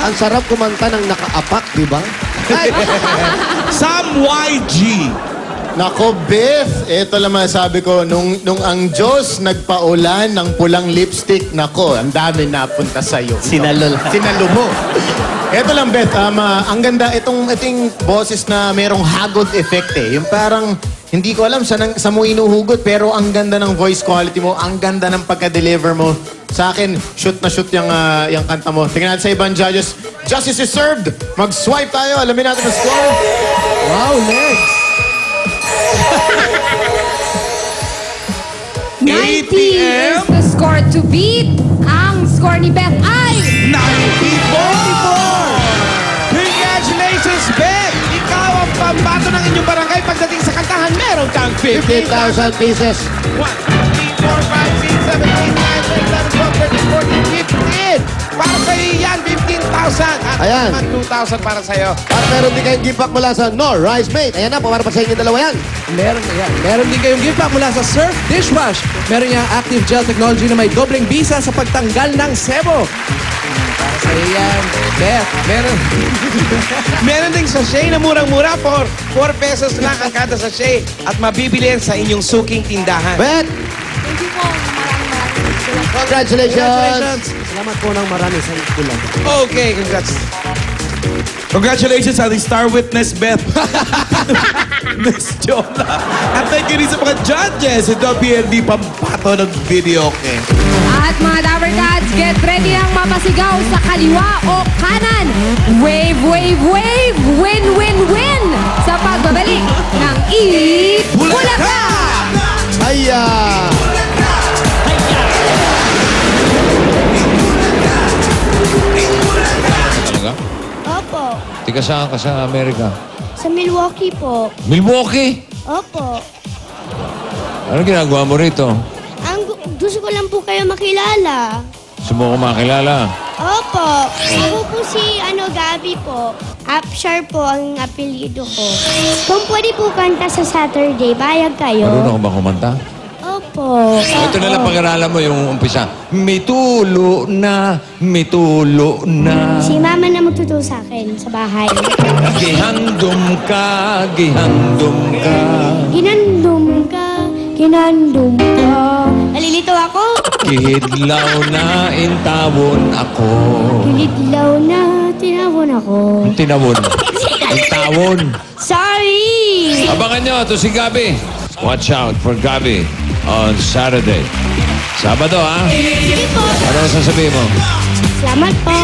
Ang sarap kumanta ng nakaapak, di ba? Sam YG. Nako, Beth, ito lang masabi ko, nung ang Diyos nagpaulan ng pulang lipstick, nako, ang dami napunta sa'yo. Sinalo mo. Ito lang, Beth, ang ganda, itong boses na merong hagod effect eh. Yung parang, hindi ko alam sa mo inuhugot, pero ang ganda ng voice quality mo, ang ganda ng pagka-deliver mo. Sa akin, shoot na shoot yung kanta mo. Tingnan natin sa ibang judges. Justice is served! Mag-swipe tayo, alamin natin ang score. Wow, next! 8 p.m. is the score to beat. Ang score ni Beth ay 94! Congratulations, Beth! Ikaw ang pambato ng inyong barangay pagdating sa kantahan. Meron kang 15,000 pieces. 1, 2, 3, 4, 5, 6, 7, 8, 9, 10, 11, 12, 13, 14, 15! Para sa'yo yan, 15,000! At Ayan. naman 2,000 para sa'yo. At meron din kayong gift pack mula sa Nor Rice Mate. Ayan na, para sa inyo dalawa yan. Meron din kayong gift pack mula sa Surf Dishwash. Meron niyang active gel technology na may dobleng bisa sa pagtanggal ng sebo. Para sa yan, Beth, meron. Meron ding sachet na murang-mura for 4 pesos lang ang kada sachet at mabibili yan sa inyong suking tindahan. Beth, Thank you po. Maraming congratulations! Salamat po ng marami sa kulang. Okay, congrats. Congratulations sa ating star witness, Beth. Miss Jola. At thank you rin sa mga judges. Ito ang PNB pampato ng video, okay? At mga Dabber Cats, get ready ang mapasigaw sa kaliwa o kanan. Wave, wave, wave! Win, win, win! Sa pagbabalik ng Eat Bulacan! Hiya! Talaga? Opo. Tika saan ka sa Amerika? Sa Milwaukee po. Milwaukee? Opo. Ano ginagawa mo rito? Gusto ko lang po kayo makilala. Gusto mo ko makilala? Opo. Ako po si Gabi po. Upshar po ang apelyido ko. Kung pwede po kanta sa Saturday, bayag kayo. Marunong ka ba kumanta? Opo. Ito na lang pag-aralan mo yung umpisa. Mitulo na, mitulo na. Si Mama na magtuturo sa akin sa bahay. Gihandom ka, gihandom ka. Ginandum ka, ginandum ka. Nalilito ako. Kihidlaw na intawon ako. Kilidlaw na, tinawon ako. Tinawon. Intawon. Sorry! Abangan nyo, ito si Gabi. Watch out for Gabi on Saturday. Sabado, ha? Sige po. Ano sasabihin mo? Salamat po.